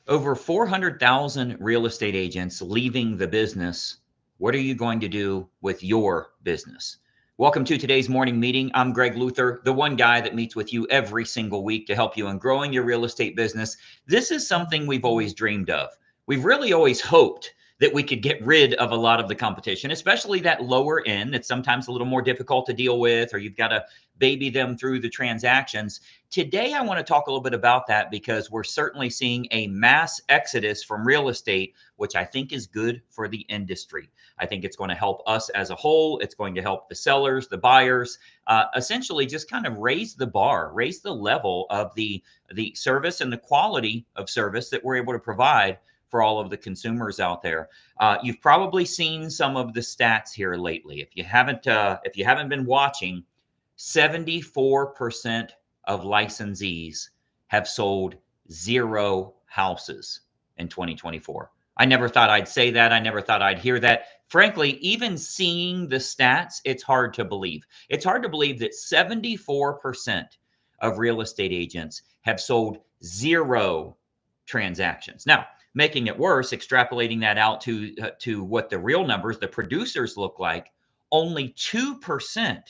Over 400,000 real estate agents leaving the business. What are you going to do with your business? Welcome to today's morning meeting. I'm Greg Luther, the one guy that meets with you every single week to help you in growing your real estate business. This is something we've always dreamed of. We've really always hoped that we could get rid of a lot of the competition, especially that lower end that's sometimes a little more difficult to deal with, or you've got to baby them through the transactions. Today, I want to talk a little bit about that because we're certainly seeing a mass exodus from real estate, which I think is good for the industry. I think it's going to help us as a whole. It's going to help the sellers, the buyers, essentially just kind of raise the bar, raise the level of the service and the quality of service that we're able to provide for all of the consumers out there. You've probably seen some of the stats here lately. If you haven't been watching, 74% of licensees have sold 0 houses in 2024. I never thought I'd say that. I never thought I'd hear that. Frankly, even seeing the stats, it's hard to believe. It's hard to believe that 74% of real estate agents have sold 0 transactions. Now, making it worse, extrapolating that out to what the real numbers, the producers look like, only 2%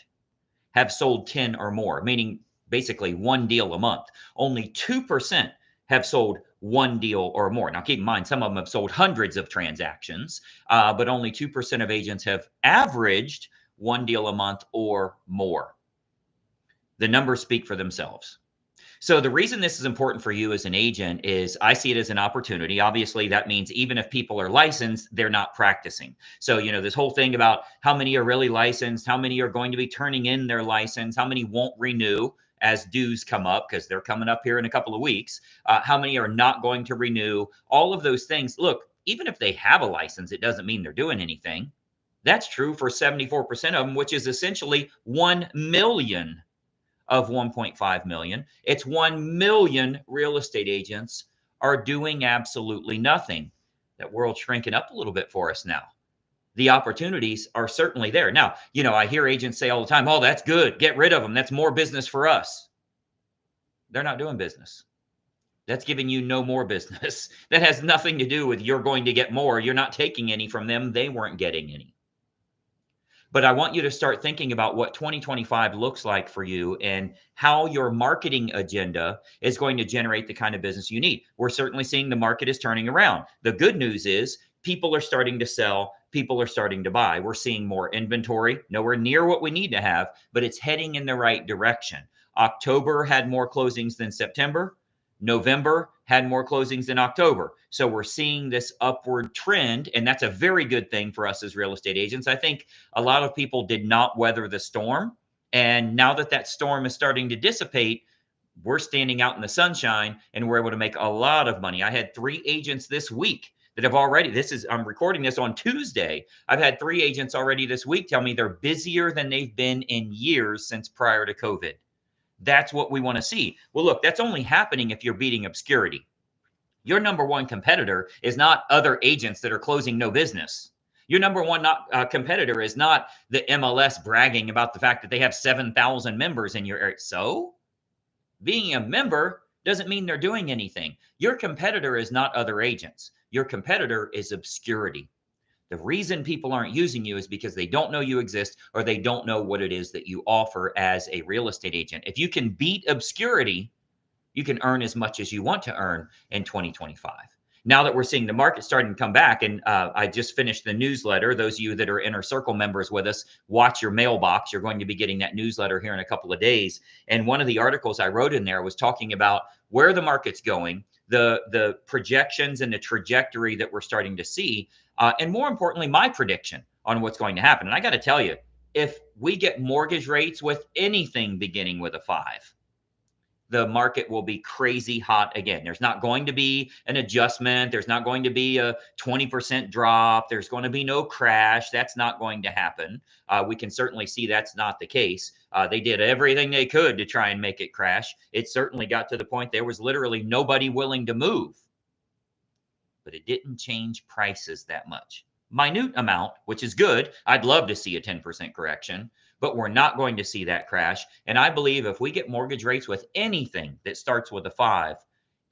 have sold 10 or more, meaning basically one deal a month. Only 2% have sold one deal or more. Now, keep in mind, some of them have sold hundreds of transactions, but only 2% of agents have averaged one deal a month or more. The numbers speak for themselves. So the reason this is important for you as an agent is I see it as an opportunity. Obviously, that means even if people are licensed, they're not practicing. So, this whole thing about how many are really licensed, how many are going to be turning in their license, how many won't renew as dues come up, because they're coming up here in a couple of weeks, how many are not going to renew, all of those things. Look, even if they have a license, it doesn't mean they're doing anything. That's true for 74% of them, which is essentially 1 million of 1.5 million. It's 1 million real estate agents are doing absolutely nothing. That world's shrinking up a little bit for us now. The opportunities are certainly there. Now, I hear agents say all the time, oh, that's good. Get rid of them. That's more business for us. They're not doing business. That's giving you no more business. That has nothing to do with you're going to get more. You're not taking any from them. They weren't getting any. But I want you to start thinking about what 2025 looks like for you and how your marketing agenda is going to generate the kind of business you need. We're certainly seeing the market is turning around. The good news is people are starting to sell, people are starting to buy. We're seeing more inventory, nowhere near what we need to have, but it's heading in the right direction. October had more closings than September. November had more closings than October. So we're seeing this upward trend, and that's a very good thing for us as real estate agents. I think a lot of people did not weather the storm. And now that that storm is starting to dissipate, we're standing out in the sunshine and we're able to make a lot of money. I had 3 agents this week that have already, I'm recording this on Tuesday. I've had 3 agents already this week tell me they're busier than they've been in years since prior to COVID. That's what we want to see. Well, look, that's only happening if you're beating obscurity. Your number one competitor is not other agents that are closing no business. Your number one competitor is not the MLS bragging about the fact that they have 7,000 members in your area. So being a member doesn't mean they're doing anything. Your competitor is not other agents. Your competitor is obscurity. The reason people aren't using you is because they don't know you exist or they don't know what it is that you offer as a real estate agent. If you can beat obscurity, you can earn as much as you want to earn in 2025. Now that we're seeing the market starting to come back, and I just finished the newsletter. Those of you that are Inner Circle members with us, watch your mailbox. You're going to be getting that newsletter here in a couple of days. And one of the articles I wrote in there was talking about where the market's going, the projections and the trajectory that we're starting to see, and more importantly, my prediction on what's going to happen. And I got to tell you, if we get mortgage rates with anything beginning with a 5, the market will be crazy hot again. There's not going to be an adjustment. There's not going to be a 20% drop. There's going to be no crash. That's not going to happen. We can certainly see that's not the case. They did everything they could to try and make it crash. It certainly got to the point there was literally nobody willing to move. But it didn't change prices that much. Minute amount, which is good. I'd love to see a 10% correction, but we're not going to see that crash. And I believe if we get mortgage rates with anything that starts with a 5,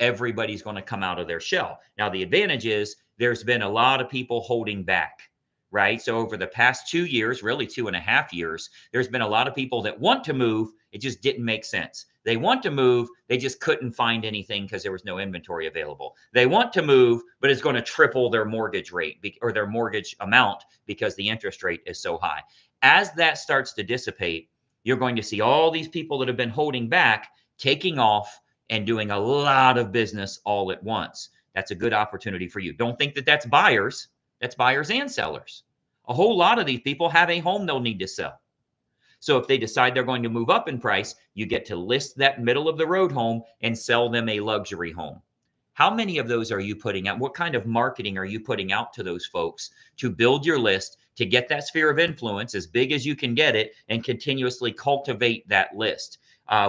everybody's going to come out of their shell. Now, the advantage is there's been a lot of people holding back, right? So over the past 2 years, really 2.5 years, there's been a lot of people that want to move. It just didn't make sense. They want to move. They just couldn't find anything because there was no inventory available. They want to move, but it's going to triple their mortgage rate or their mortgage amount because the interest rate is so high. As that starts to dissipate, you're going to see all these people that have been holding back taking off and doing a lot of business all at once. That's a good opportunity for you. Don't think that that's buyers. That's buyers and sellers. A whole lot of these people have a home they'll need to sell. So if they decide they're going to move up in price, you get to list that middle of the road home and sell them a luxury home. How many of those are you putting out? What kind of marketing are you putting out to those folks to build your list, to get that sphere of influence as big as you can get it, and continuously cultivate that list?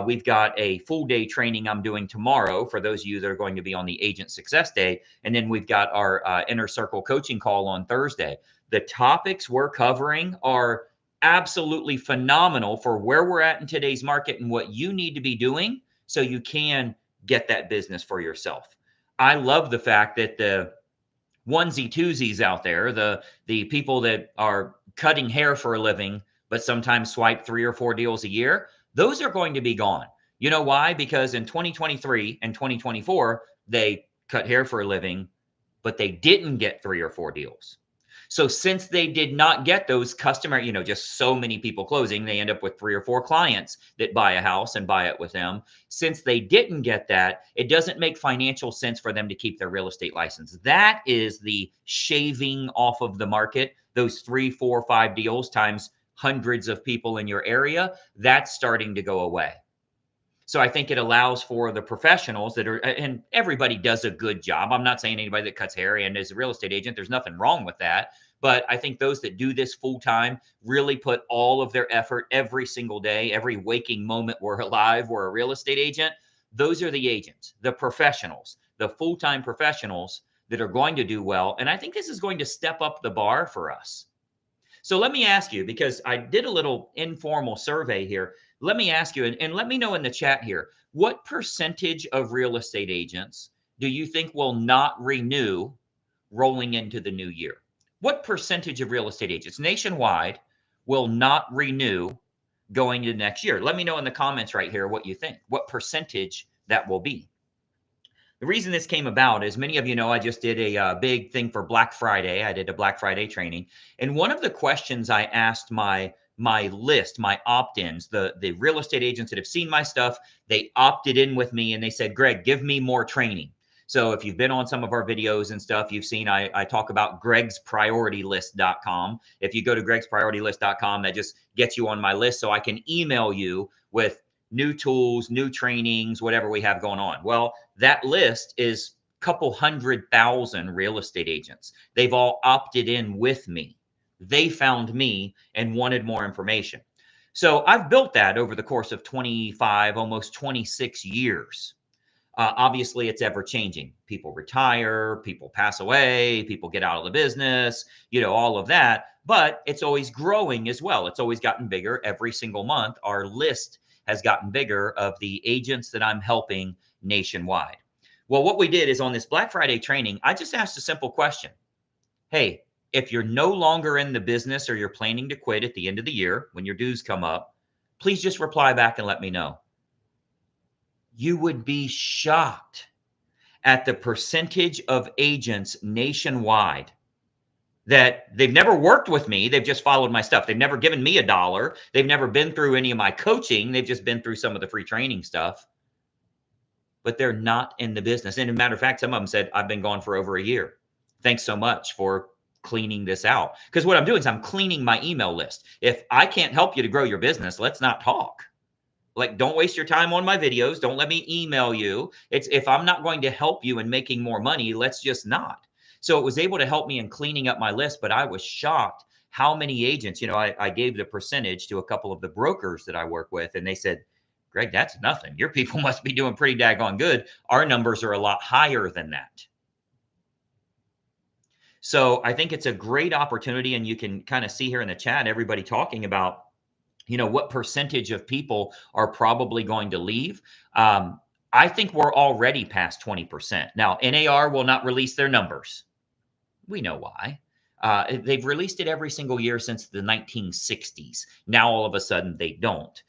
We've got a full day training I'm doing tomorrow for those of you that are going to be on the Agent Success Day. And then we've got our Inner Circle coaching call on Thursday. The topics we're covering are absolutely phenomenal for where we're at in today's market and what you need to be doing so you can get that business for yourself. I love the fact that the onesie twosies out there, the people that are cutting hair for a living, but sometimes swipe 3 or 4 deals a year, those are going to be gone. You know why? Because in 2023 and 2024, they cut hair for a living, but they didn't get 3 or 4 deals. So since they did not get those customer, just so many people closing, they end up with 3 or 4 clients that buy a house and buy it with them. Since they didn't get that, it doesn't make financial sense for them to keep their real estate license. That is the shaving off of the market, those 3, 4, 5 deals times hundreds of people in your area. That's starting to go away. So I think it allows for the professionals that are, and everybody does a good job. I'm not saying anybody that cuts hair and is a real estate agent, there's nothing wrong with that. But I think those that do this full time really put all of their effort every single day, every waking moment we're alive, we're a real estate agent. Those are the agents, the professionals, the full-time professionals that are going to do well. And I think this is going to step up the bar for us. So let me ask you, because I did a little informal survey here. Let me ask you, and let me know in the chat here, what percentage of real estate agents do you think will not renew rolling into the new year? What percentage of real estate agents nationwide will not renew going into next year? Let me know in the comments right here what you think, what percentage that will be. The reason this came about, as many of you know, I just did a big thing for Black Friday. I did a Black Friday training. And one of the questions I asked my list, my opt-ins, the real estate agents that have seen my stuff, they opted in with me and they said, Greg, give me more training. So if you've been on some of our videos and stuff, you've seen I talk about gregsprioritylist.com. If you go to gregsprioritylist.com, that just gets you on my list so I can email you with new tools, new trainings, whatever we have going on. Well, that list is a couple 100,000 real estate agents. They've all opted in with me. They found me and wanted more information. So I've built that over the course of 25, almost 26 years. Obviously, it's ever changing. People retire, people pass away, people get out of the business, all of that. But it's always growing as well. It's always gotten bigger every single month. Our list has gotten bigger of the agents that I'm helping nationwide. Well, what we did is on this Black Friday training, I just asked a simple question. Hey, if you're no longer in the business or you're planning to quit at the end of the year when your dues come up, please just reply back and let me know. You would be shocked at the percentage of agents nationwide that they've never worked with me. They've just followed my stuff. They've never given me $1. They've never been through any of my coaching. They've just been through some of the free training stuff, but they're not in the business. And as a matter of fact, some of them said, I've been gone for over a year. Thanks so much for cleaning this out. Because what I'm doing is I'm cleaning my email list. If I can't help you to grow your business, let's not talk. Like, don't waste your time on my videos. Don't let me email you. It's if I'm not going to help you in making more money, let's just not. So it was able to help me in cleaning up my list, but I was shocked how many agents, I gave the percentage to a couple of the brokers that I work with, and they said, Greg, that's nothing. Your people must be doing pretty daggone good. Our numbers are a lot higher than that. So I think it's a great opportunity, and you can kind of see here in the chat, everybody talking about, what percentage of people are probably going to leave. I think we're already past 20%. Now, NAR will not release their numbers. We know why. They've released it every single year since the 1960s. Now, all of a sudden, they don't.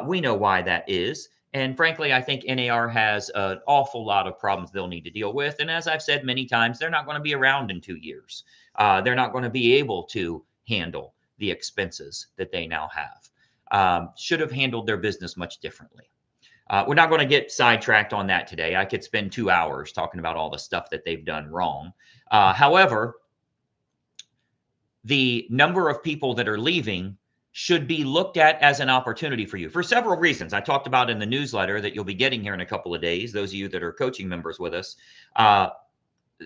We know why that is. And frankly, I think NAR has an awful lot of problems they'll need to deal with. And as I've said many times, they're not going to be around in 2 years. They're not going to be able to handle the expenses that they now have. Should have handled their business much differently. We're not going to get sidetracked on that today. I could spend 2 hours talking about all the stuff that they've done wrong. However, the number of people that are leaving should be looked at as an opportunity for you for several reasons. I talked about in the newsletter that you'll be getting here in a couple of days, those of you that are coaching members with us.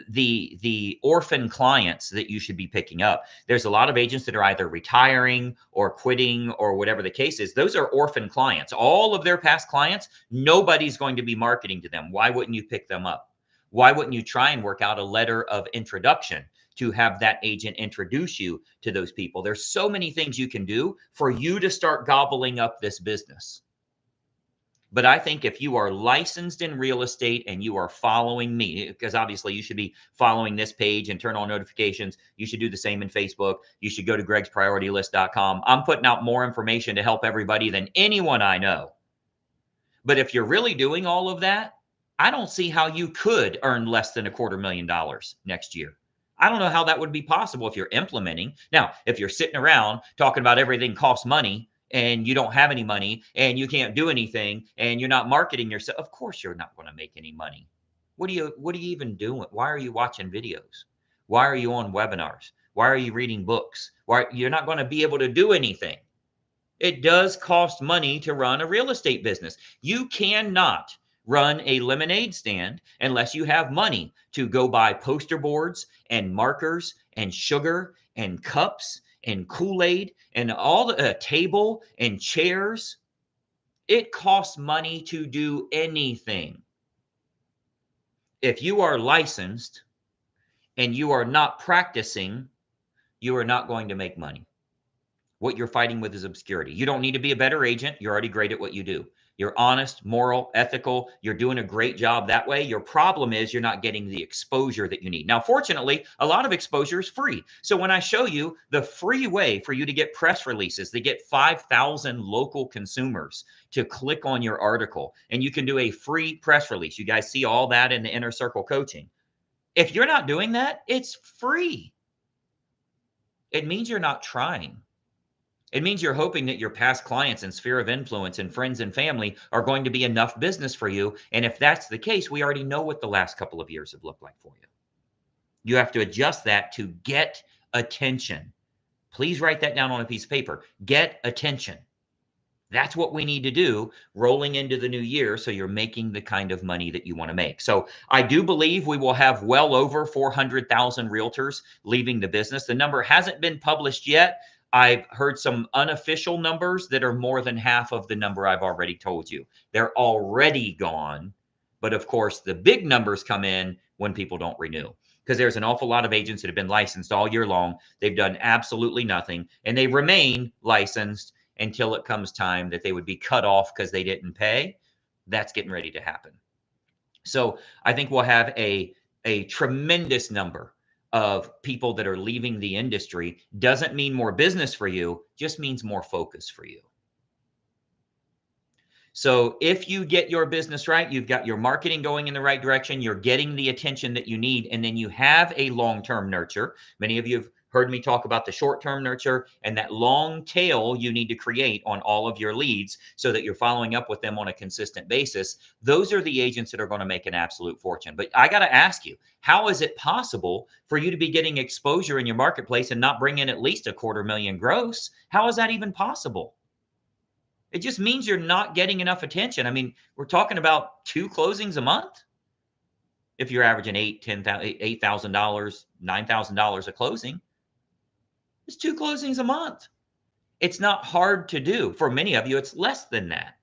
The orphan clients that you should be picking up. There's a lot of agents that are either retiring or quitting or whatever the case is. Those are orphan clients. All of their past clients, nobody's going to be marketing to them. Why wouldn't you pick them up? Why wouldn't you try and work out a letter of introduction to have that agent introduce you to those people? There's so many things you can do for you to start gobbling up this business. But I think if you are licensed in real estate and you are following me, because obviously you should be following this page and turn on notifications. You should do the same in Facebook. You should go to gregsprioritylist.com. I'm putting out more information to help everybody than anyone I know. But if you're really doing all of that, I don't see how you could earn less than $250,000 next year. I don't know how that would be possible if you're implementing. Now, if you're sitting around talking about everything costs money, and you don't have any money and you can't do anything and you're not marketing yourself, of course you're not going to make any money. What are you even doing? Why are you watching videos? Why are you on webinars? Why are you reading books? Why you're not going to be able to do anything? It does cost money to run a real estate business. You cannot run a lemonade stand unless you have money to go buy poster boards and markers and sugar and cups and Kool-Aid and all the table and chairs. It costs money to do anything. If you are licensed and you are not practicing, you are not going to make money. What you're fighting with is obscurity. You don't need to be a better agent. You're already great at what you do. You're honest, moral, ethical. You're doing a great job that way. Your problem is you're not getting the exposure that you need. Now, fortunately, a lot of exposure is free. So when I show you the free way for you to get press releases, they get 5,000 local consumers to click on your article, and you can do a free press release. You guys see all that in the Inner Circle coaching. If you're not doing that, it's free. It means you're not trying. It means you're hoping that your past clients and sphere of influence and friends and family are going to be enough business for you. And if that's the case, we already know what the last couple of years have looked like for you. You have to adjust that to get attention. Please write that down on a piece of paper. Get attention. That's what we need to do rolling into the new year so you're making the kind of money that you want to make. So I do believe we will have well over 400,000 realtors leaving the business. The number hasn't been published yet. I've heard some unofficial numbers that are more than half of the number I've already told you. They're already gone. But of course, the big numbers come in when people don't renew, because there's an awful lot of agents that have been licensed all year long. They've done absolutely nothing, and they remain licensed until it comes time that they would be cut off because they didn't pay. That's getting ready to happen. So I think we'll have a tremendous number of people that are leaving the industry. Doesn't mean more business for you, just means more focus for you. So if you get your business right, you've got your marketing going in the right direction, you're getting the attention that you need, and then you have a long-term nurture. Many of you have heard me talk about the short-term nurture and that long tail you need to create on all of your leads so that you're following up with them on a consistent basis. Those are the agents that are going to make an absolute fortune. But I got to ask you, how is it possible for you to be getting exposure in your marketplace and not bring in at least $250,000 gross? How is that even possible? It just means you're not getting enough attention. I mean, we're talking about 2 closings a month. If you're averaging $8,000, $9,000 a closing, it's 2 closings a month. It's not hard to do. For many of you, it's less than that.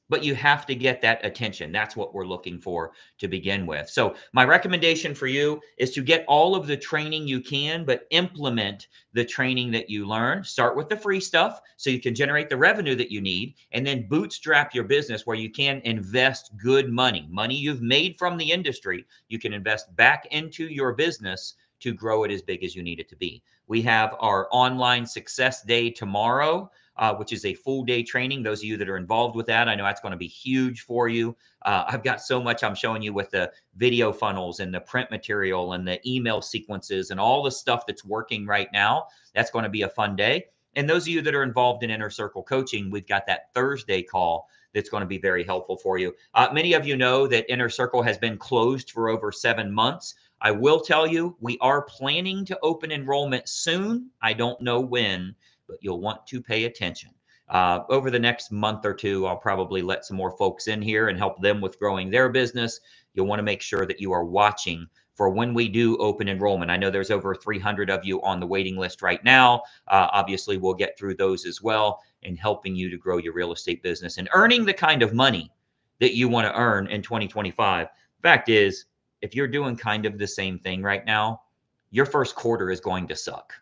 but you have to get that attention. That's what we're looking for to begin with. So my recommendation for you is to get all of the training you can, but implement the training that you learn. Start with the free stuff so you can generate the revenue that you need, and then bootstrap your business where you can invest good money you've made from the industry. You can invest back into your business to grow it as big as you need it to be. We have our online success day tomorrow, which is a full day training. Those of you that are involved with that, I know that's going to be huge for you. I've got so much I'm showing you with the video funnels and the print material and the email sequences and all the stuff that's working right now. That's going to be a fun day. And those of you that are involved in Inner Circle coaching, we've got that Thursday call that's going to be very helpful for you. Many of you know that Inner Circle has been closed for over 7 months. I will tell you, we are planning to open enrollment soon. I don't know when, but you'll want to pay attention. Over the next month or two, I'll probably let some more folks in here and help them with growing their business. You'll want to make sure that you are watching for when we do open enrollment. I know there's over 300 of you on the waiting list right now. Obviously, we'll get through those as well in helping you to grow your real estate business and earning the kind of money that you want to earn in 2025. Fact is, if you're doing kind of the same thing right now, your first quarter is going to suck.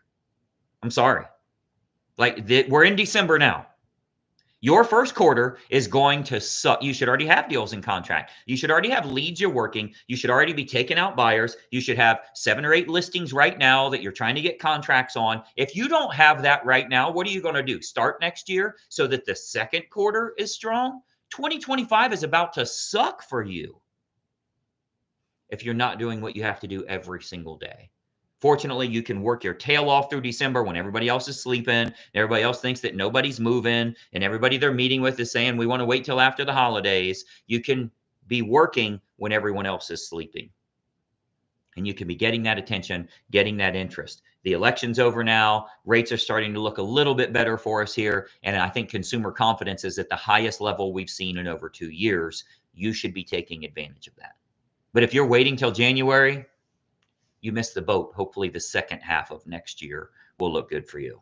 I'm sorry. We're in December now. Your first quarter is going to suck. You should already have deals in contract. You should already have leads you're working. You should already be taking out buyers. You should have 7 or 8 listings right now that you're trying to get contracts on. If you don't have that right now, what are you going to do? Start next year so that the second quarter is strong? 2025 is about to suck for you if you're not doing what you have to do every single day. Fortunately, you can work your tail off through December when everybody else is sleeping, and everybody else thinks that nobody's moving, and everybody they're meeting with is saying, we want to wait till after the holidays. You can be working when everyone else is sleeping. And you can be getting that attention, getting that interest. The election's over now. Rates are starting to look a little bit better for us here. And I think consumer confidence is at the highest level we've seen in over 2 years. You should be taking advantage of that. But if you're waiting till January, you missed the boat. Hopefully the second half of next year will look good for you.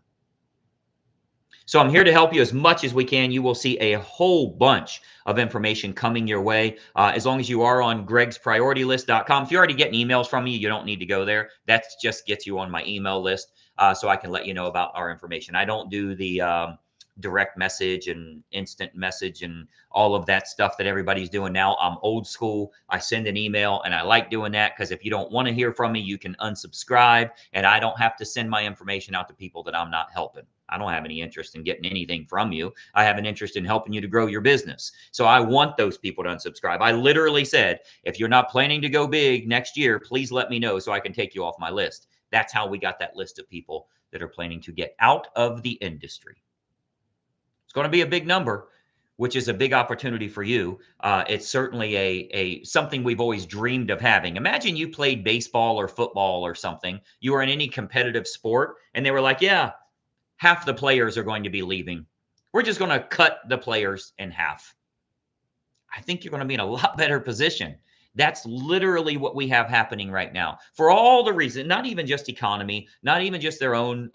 So I'm here to help you as much as we can. You will see a whole bunch of information coming your way. As long as you are on gregsprioritylist.com. If you're already getting emails from me, you don't need to go there. That just gets you on my email list so I can let you know about our information. I don't do the direct message and instant message and all of that stuff that everybody's doing now. I'm old school. I send an email, and I like doing that because if you don't want to hear from me, you can unsubscribe, and I don't have to send my information out to people that I'm not helping. I don't have any interest in getting anything from you. I have an interest in helping you to grow your business. So I want those people to unsubscribe. I literally said, if you're not planning to go big next year, please let me know so I can take you off my list. That's how we got that list of people that are planning to get out of the industry. It's going to be a big number, which is a big opportunity for you. It's certainly a something we've always dreamed of having. Imagine you played baseball or football or something. You were in any competitive sport, and they were like, yeah, half the players are going to be leaving. We're just going to cut the players in half. I think you're going to be in a lot better position. That's literally what we have happening right now. For all the reasons, not even just economy, not even just their own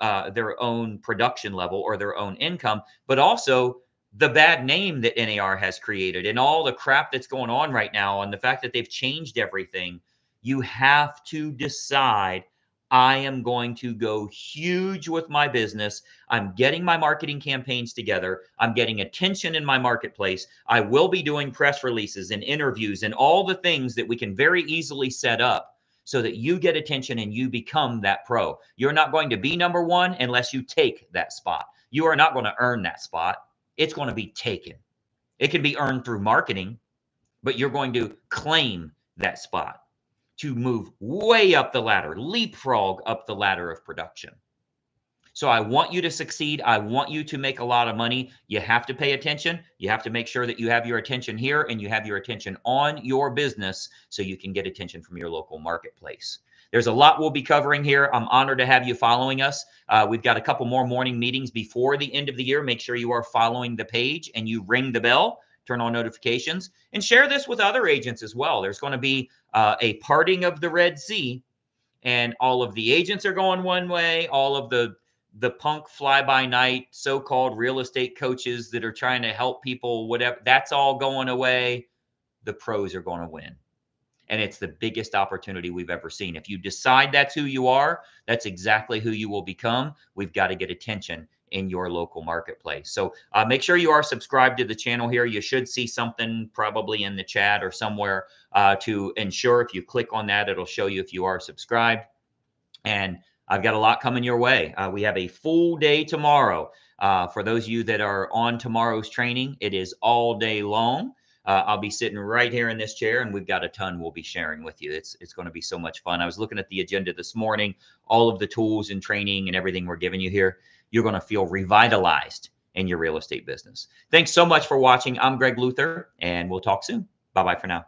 production level or their own income, but also the bad name that NAR has created and all the crap that's going on right now and the fact that they've changed everything. You have to decide, I am going to go huge with my business. I'm getting my marketing campaigns together. I'm getting attention in my marketplace. I will be doing press releases and interviews and all the things that we can very easily set up so that you get attention and you become that pro. You're not going to be number one unless you take that spot. You are not going to earn that spot. It's going to be taken. It can be earned through marketing, but you're going to claim that spot to move way up the ladder, leapfrog up the ladder of production. So I want you to succeed. I want you to make a lot of money. You have to pay attention. You have to make sure that you have your attention here and you have your attention on your business so you can get attention from your local marketplace. There's a lot we'll be covering here. I'm honored to have you following us. We've got a couple more morning meetings before the end of the year. Make sure you are following the page and you ring the bell. Turn on notifications, and share this with other agents as well. There's going to be a parting of the Red Sea, and all of the agents are going one way. All of the the punk fly-by-night so-called real estate coaches that are trying to help people, whatever, that's all going away. The pros are going to win. And it's the biggest opportunity we've ever seen. If you decide that's who you are, that's exactly who you will become. We've got to get attention in your local marketplace. So make sure you are subscribed to the channel here. You should see something probably in the chat or somewhere to ensure. If you click on that, it'll show you if you are subscribed. And I've got a lot coming your way. We have a full day tomorrow. For those of you that are on tomorrow's training, it is all day long. I'll be sitting right here in this chair, and we've got a ton we'll be sharing with you. It's going to be so much fun. I was looking at the agenda this morning, all of the tools and training and everything we're giving you here. You're going to feel revitalized in your real estate business. Thanks so much for watching. I'm Greg Luther, and we'll talk soon. Bye-bye for now.